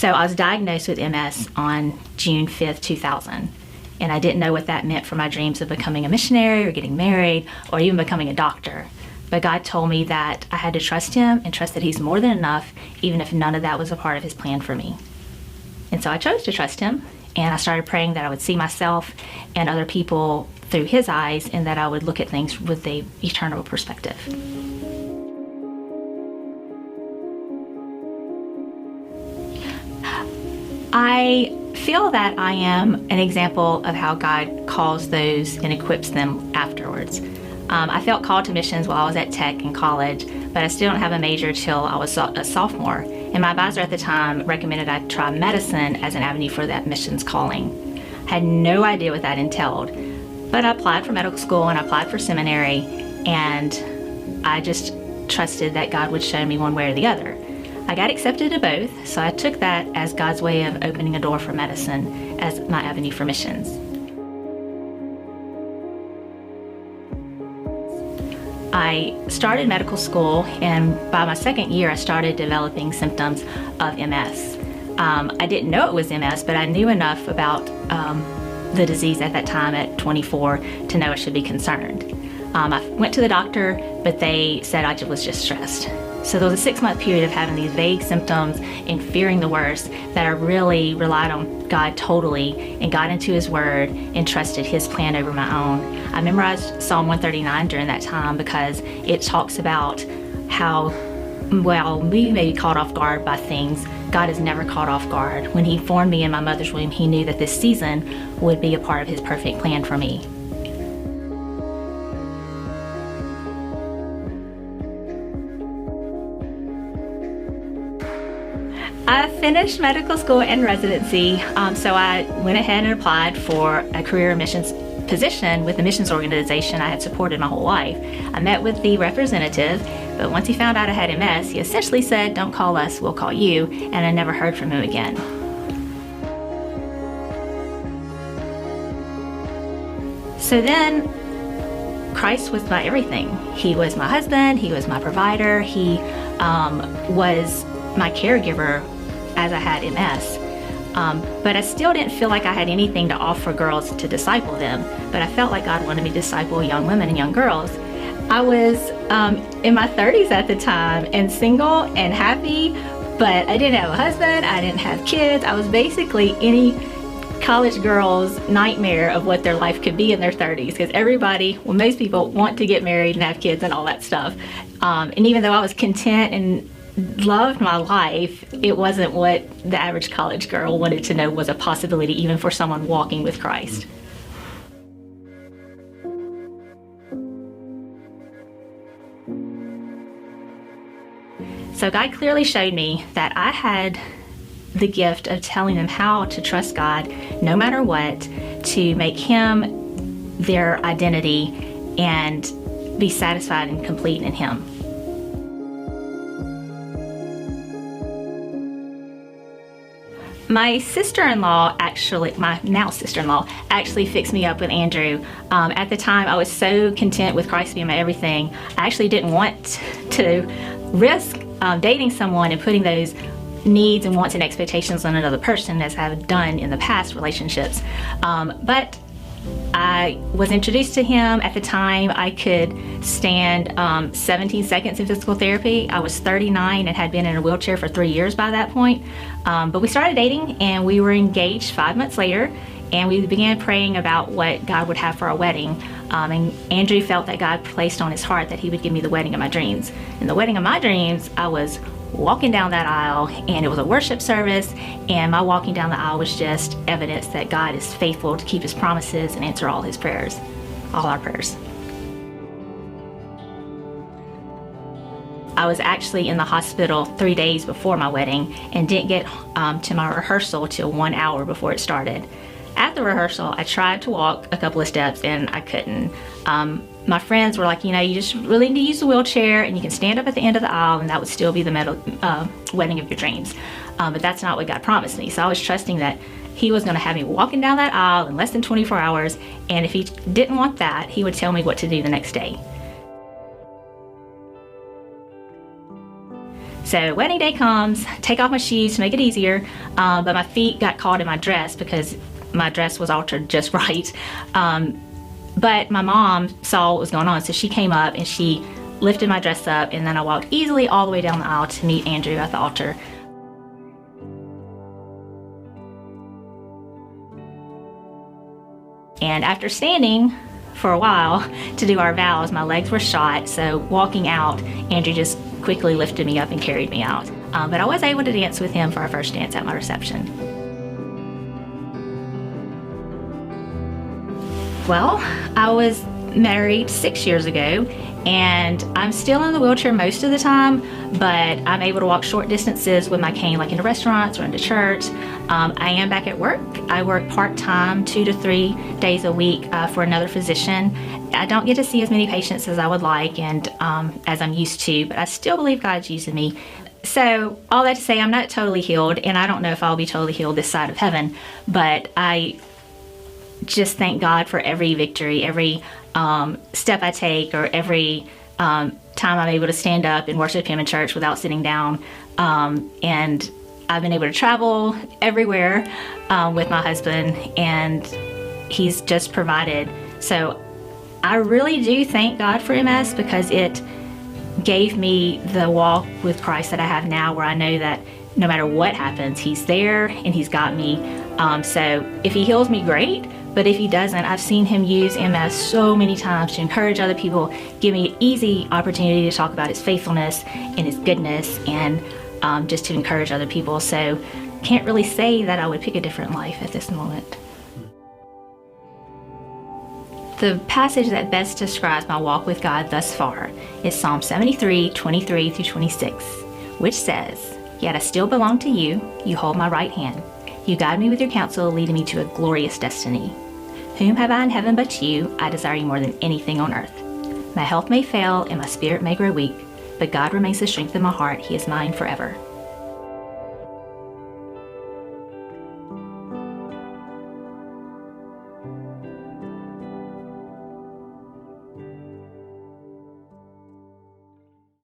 So I was diagnosed with MS on June 5th, 2000. And I didn't know what that meant for my dreams of becoming a missionary or getting married or even becoming a doctor. But God told me that I had to trust him and trust that he's more than enough, even if none of that was a part of his plan for me. And so I chose to trust him, and I started praying that I would see myself and other people through his eyes and that I would look at things with an eternal perspective. I feel that I am an example of how God calls those and equips them afterwards. I felt called to missions while I was at Tech in college, but I still don't have a major till I was a sophomore. And my advisor at the time recommended I try medicine as an avenue for that missions calling. I had no idea what that entailed, but I applied for medical school and I applied for seminary, and I just trusted that God would show me one way or the other. I got accepted to both, so I took that as God's way of opening a door for medicine as my avenue for missions. I started medical school, and by my second year, I started developing symptoms of MS. I didn't know it was MS, but I knew enough about the disease at that time at 24 to know I should be concerned. I went to the doctor, but they said I was just stressed. So there was a 6-month period of having these vague symptoms and fearing the worst that I really relied on God totally and got into his word and trusted his plan over my own. I memorized Psalm 139 during that time because it talks about how, while we may be caught off guard by things, God is never caught off guard. When he formed me in my mother's womb, he knew that this season would be a part of his perfect plan for me. I finished medical school and residency, so I went ahead and applied for a career missions position with the missions organization I had supported my whole life. I met with the representative, but once he found out I had MS, he essentially said, "Don't call us, we'll call you," and I never heard from him again. So then, Christ was my everything. He was my husband, he was my provider, he was my caregiver as I had MS. But I still didn't feel like I had anything to offer girls to disciple them, but I felt like God wanted me to disciple young women and young girls. I was in my 30s at the time and single and happy, but I didn't have a husband, I didn't have kids. I was basically any college girl's nightmare of what their life could be in their 30s, because most people want to get married and have kids and all that stuff. And even though I was content and loved my life, it wasn't what the average college girl wanted to know was a possibility, even for someone walking with Christ. So God clearly showed me that I had the gift of telling them how to trust God no matter what, to make him their identity and be satisfied and complete in him. My sister-in-law, my now sister-in-law, actually fixed me up with Andrew. At the time, I was so content with Christ being my everything, I actually didn't want to risk dating someone and putting those needs and wants and expectations on another person, as I've done in the past relationships. But I was introduced to him. At the time, I could stand 17 seconds in physical therapy. I was 39 and had been in a wheelchair for 3 years by that point. But we started dating and we were engaged 5 months later, and we began praying about what God would have for our wedding. And Andrew felt that God placed on his heart that he would give me the wedding of my dreams. In the wedding of my dreams, I was walking down that aisle, and it was a worship service, and my walking down the aisle was just evidence that God is faithful to keep his promises and answer all his prayers, all our prayers. I was actually in the hospital 3 days before my wedding and didn't get to my rehearsal till 1 hour before it started. At the rehearsal, I tried to walk a couple of steps and I couldn't. My friends were like, you just really need to use a wheelchair and you can stand up at the end of the aisle and that would still be the wedding of your dreams. But that's not what God promised me. So I was trusting that he was going to have me walking down that aisle in less than 24 hours. And if he didn't want that, he would tell me what to do the next day. So wedding day comes, take off my shoes to make it easier, but my feet got caught in my dress because my dress was altered just right. But my mom saw what was going on, so she came up and she lifted my dress up, and then I walked easily all the way down the aisle to meet Andrew at the altar. And after standing for a while to do our vows, my legs were shot, so walking out, Andrew just quickly lifted me up and carried me out. But I was able to dance with him for our first dance at my reception. Well, I was married 6 years ago, and I'm still in the wheelchair most of the time, but I'm able to walk short distances with my cane, like into restaurants or into church. I am back at work. I work part-time, 2 to 3 days a week for another physician. I don't get to see as many patients as I would like and as I'm used to, but I still believe God's using me. So all that to say, I'm not totally healed, and I don't know if I'll be totally healed this side of heaven, but I just thank God for every victory, every step I take, or every time I'm able to stand up and worship Him in church without sitting down. And I've been able to travel everywhere with my husband, and He's just provided. So I really do thank God for MS, because it gave me the walk with Christ that I have now, where I know that no matter what happens, He's there and He's got me. So if He heals me, great. But if He doesn't, I've seen Him use MS so many times to encourage other people, give me an easy opportunity to talk about His faithfulness and His goodness, and just to encourage other people. So can't really say that I would pick a different life at this moment. The passage that best describes my walk with God thus far is Psalm 73, 23 through 26, which says, "Yet I still belong to you, you hold my right hand. You guide me with your counsel, leading me to a glorious destiny. Whom have I in heaven but you? I desire you more than anything on earth. My health may fail and my spirit may grow weak, but God remains the strength of my heart. He is mine forever."